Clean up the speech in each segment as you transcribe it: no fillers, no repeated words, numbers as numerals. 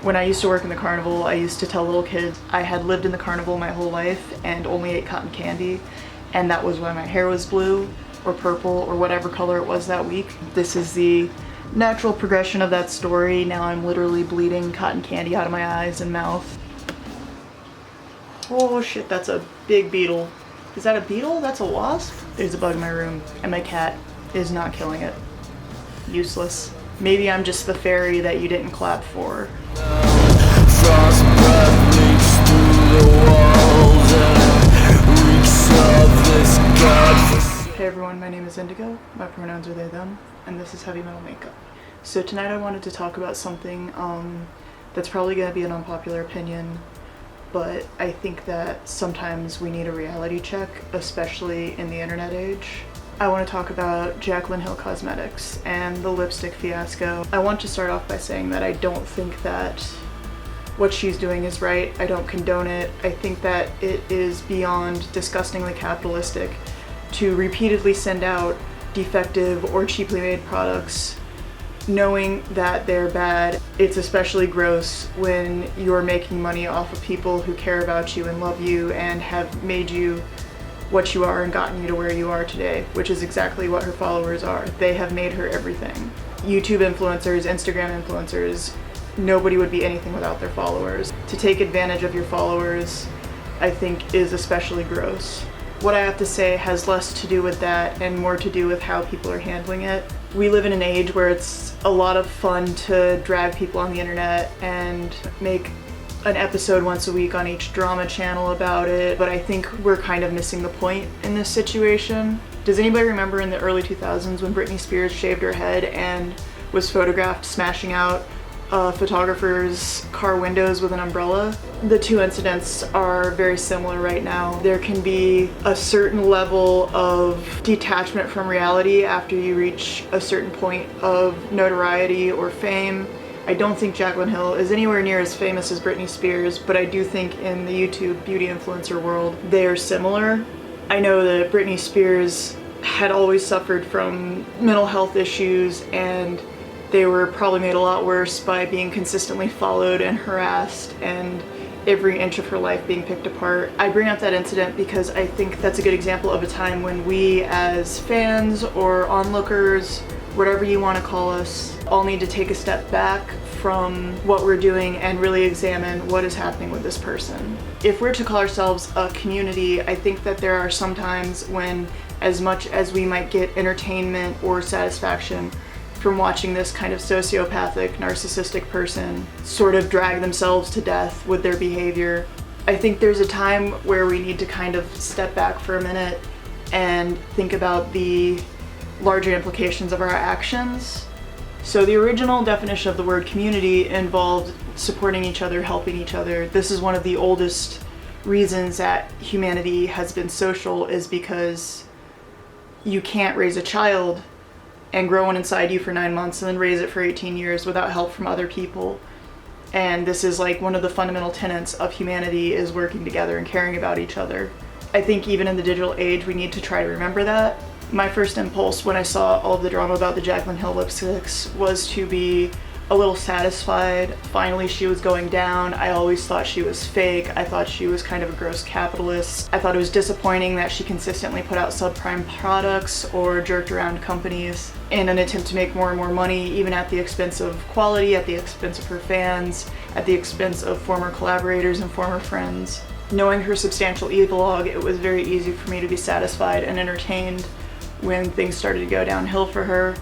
When I used to work in the carnival, I used to tell little kids I had lived in the carnival my whole life and only ate cotton candy, and that was why my hair was blue or purple or whatever color it was that week. This is the natural progression of that story. Now I'm literally bleeding cotton candy out of my eyes and mouth. Oh shit, that's a big beetle. Is that a beetle? That's a wasp? There's a bug in my room, and my cat is not killing it. Useless. Maybe I'm just the fairy that you didn't clap for. Hey everyone, my name is Indigo. My pronouns are they, them, and this is Heavy Metal Makeup. So tonight I wanted to talk about something that's probably going to be an unpopular opinion, but I think that sometimes we need a reality check, especially in the internet age. I want to talk about Jaclyn Hill Cosmetics and the lipstick fiasco. I want to start off by saying that I don't think that what she's doing is right. I don't condone it. I think that it is beyond disgustingly capitalistic to repeatedly send out defective or cheaply made products knowing that they're bad. It's especially gross when you're making money off of people who care about you and love you and have made you what you are and gotten you to where you are today, which is exactly what her followers are. They have made her everything. YouTube influencers, Instagram influencers, nobody would be anything without their followers. To take advantage of your followers, I think, is especially gross. What I have to say has less to do with that and more to do with how people are handling it. We live in an age where it's a lot of fun to drag people on the internet and make an episode once a week on each drama channel about it, but I think we're kind of missing the point in this situation. Does anybody remember in the early 2000s when Britney Spears shaved her head and was photographed smashing out a photographer's car windows with an umbrella? The two incidents are very similar right now. There can be a certain level of detachment from reality after you reach a certain point of notoriety or fame. I don't think Jaclyn Hill is anywhere near as famous as Britney Spears, but I do think in the YouTube beauty influencer world, they are similar. I know that Britney Spears had always suffered from mental health issues, and they were probably made a lot worse by being consistently followed and harassed and every inch of her life being picked apart. I bring up that incident because I think that's a good example of a time when we as fans or onlookers, whatever you want to call us, all need to take a step back from what we're doing and really examine what is happening with this person. If we're to call ourselves a community, I think that there are some times when, as much as we might get entertainment or satisfaction from watching this kind of sociopathic, narcissistic person sort of drag themselves to death with their behavior, I think there's a time where we need to kind of step back for a minute and think about the larger implications of our actions. So the original definition of the word community involved supporting each other, helping each other. This is one of the oldest reasons that humanity has been social, is because you can't raise a child and grow one inside you for 9 months and then raise it for 18 years without help from other people. And this is like one of the fundamental tenets of humanity, is working together and caring about each other. I think even in the digital age, we need to try to remember that. My first impulse when I saw all of the drama about the Jaclyn Hill lipsticks was to be a little satisfied. Finally, she was going down. I always thought she was fake. I thought she was kind of a gross capitalist. I thought it was disappointing that she consistently put out subprime products or jerked around companies in an attempt to make more and more money, even at the expense of quality, at the expense of her fans, at the expense of former collaborators and former friends. Knowing her substantial e-blog, it was very easy for me to be satisfied and entertained when things started to go downhill for her.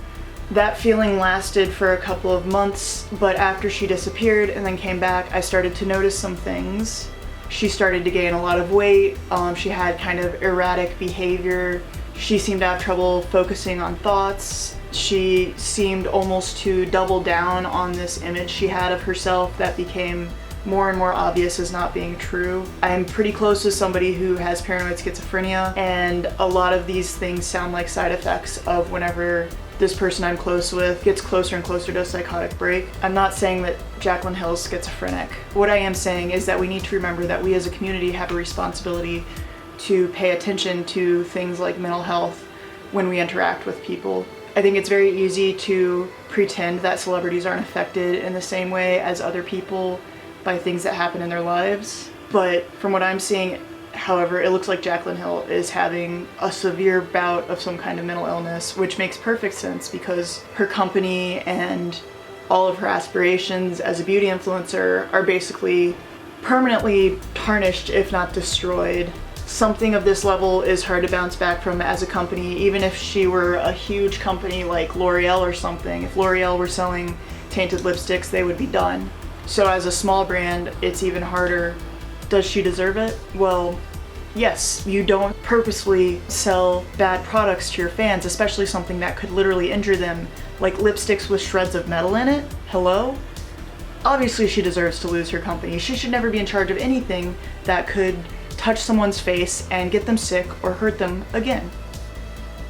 That feeling lasted for a couple of months, but after she disappeared and then came back, I started to notice some things. She started to gain a lot of weight. She had kind of erratic behavior. She seemed to have trouble focusing on thoughts. She seemed almost to double down on this image she had of herself that became more and more obvious as not being true. I'm pretty close with somebody who has paranoid schizophrenia, and a lot of these things sound like side effects of whenever this person I'm close with gets closer and closer to a psychotic break. I'm not saying that Jaclyn Hill is schizophrenic. What I am saying is that we need to remember that we as a community have a responsibility to pay attention to things like mental health when we interact with people. I think it's very easy to pretend that celebrities aren't affected in the same way as other people by things that happen in their lives. But from what I'm seeing, however, it looks like Jaclyn Hill is having a severe bout of some kind of mental illness, which makes perfect sense because her company and all of her aspirations as a beauty influencer are basically permanently tarnished, if not destroyed. Something of this level is hard to bounce back from as a company, even if she were a huge company like L'Oreal or something. If L'Oreal were selling tainted lipsticks, they would be done. So as a small brand, it's even harder. Does she deserve it? Well, yes. You don't purposely sell bad products to your fans, especially something that could literally injure them, like lipsticks with shreds of metal in it. Hello? Obviously she deserves to lose her company. She should never be in charge of anything that could touch someone's face and get them sick or hurt them again.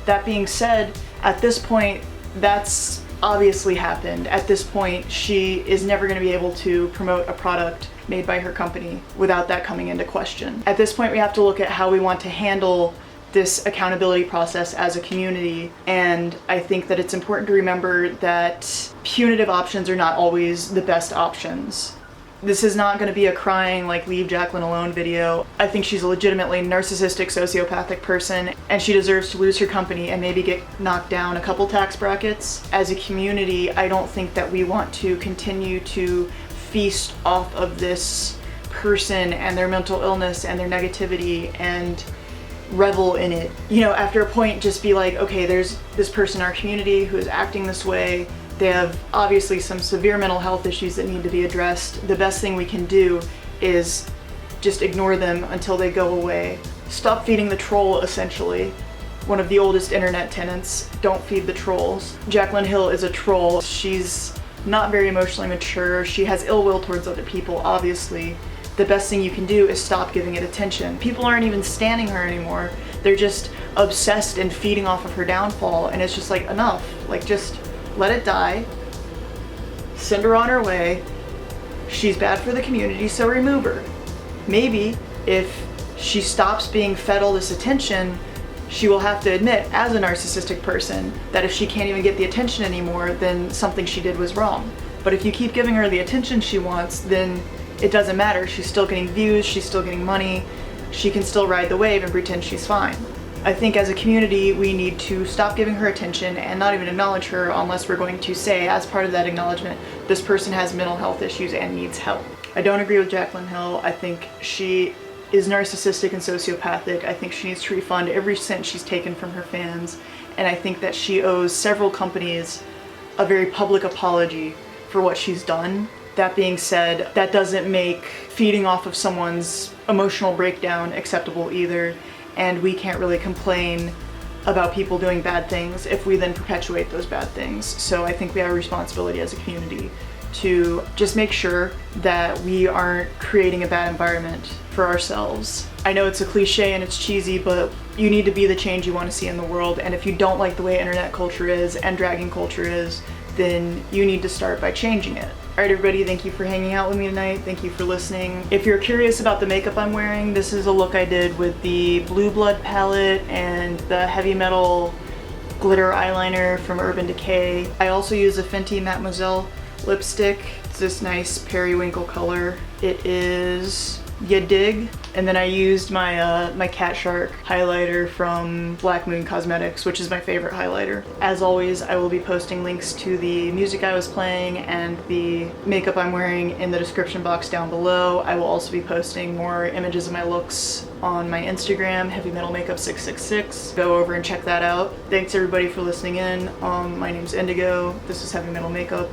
That being said, at this point, that's obviously happened. At this point, she is never going to be able to promote a product made by her company without that coming into question. At this point, we have to look at how we want to handle this accountability process as a community, and I think that it's important to remember that punitive options are not always the best options. This is not going to be a crying, like, leave Jaclyn alone video. I think she's a legitimately narcissistic, sociopathic person, and she deserves to lose her company and maybe get knocked down a couple tax brackets. As a community, I don't think that we want to continue to feast off of this person and their mental illness and their negativity and revel in it. You know, after a point, just be like, okay, there's this person in our community who is acting this way. They have obviously some severe mental health issues that need to be addressed. The best thing we can do is just ignore them until they go away. Stop feeding the troll, essentially. One of the oldest internet tenets, don't feed the trolls. Jaclyn Hill is a troll. She's not very emotionally mature. She has ill will towards other people, obviously. The best thing you can do is stop giving it attention. People aren't even standing her anymore. They're just obsessed and feeding off of her downfall, and it's just like, enough. Like, just let it die. Send her on her way. She's bad for the community, so remove her. Maybe if she stops being fed all this attention, she will have to admit, as a narcissistic person, that if she can't even get the attention anymore, then something she did was wrong. But if you keep giving her the attention she wants, then it doesn't matter. She's still getting views, she's still getting money, she can still ride the wave and pretend she's fine. I think as a community, we need to stop giving her attention and not even acknowledge her unless we're going to say, as part of that acknowledgement, this person has mental health issues and needs help. I don't agree with Jaclyn Hill. I think she is narcissistic and sociopathic. I think she needs to refund every cent she's taken from her fans. And I think that she owes several companies a very public apology for what she's done. That being said, that doesn't make feeding off of someone's emotional breakdown acceptable either. And we can't really complain about people doing bad things if we then perpetuate those bad things. So I think we have a responsibility as a community to just make sure that we aren't creating a bad environment for ourselves. I know it's a cliche and it's cheesy, but you need to be the change you want to see in the world. And if you don't like the way internet culture is and dragging culture is, then you need to start by changing it. Alright everybody, thank you for hanging out with me tonight. Thank you for listening. If you're curious about the makeup I'm wearing, this is a look I did with the Blue Blood palette and the Heavy Metal glitter eyeliner from Urban Decay. I also use a Fenty Mattemoisell lipstick. It's this nice periwinkle color. It is Ya Dig. And then I used my my Catshark highlighter from Black Moon Cosmetics, which is my favorite highlighter. As always, I will be posting links to the music I was playing and the makeup I'm wearing in the description box down below. I will also be posting more images of my looks on my Instagram, Heavy Metal Makeup 666. Go over and check that out. Thanks everybody for listening in. My name's Indigo. This is Heavy Metal Makeup.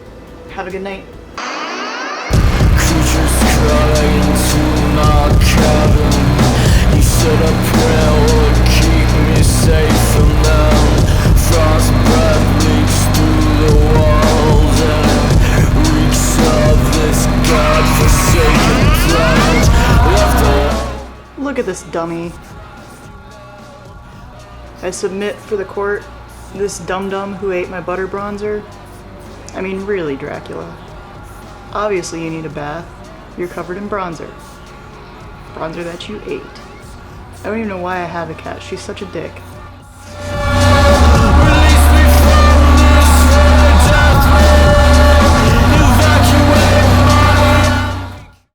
Have a good night. You said a prayer would keep me safe from them. Frost breath leaks through the walls and it reeks of this godforsaken planet left alone. Look at this dummy. I submit for the court, this dum-dum who ate my butter bronzer. I mean, really, Dracula. Obviously you need a bath. You're covered in bronzer. Bronzer that you ate. I don't even know why I have a cat. She's such a dick.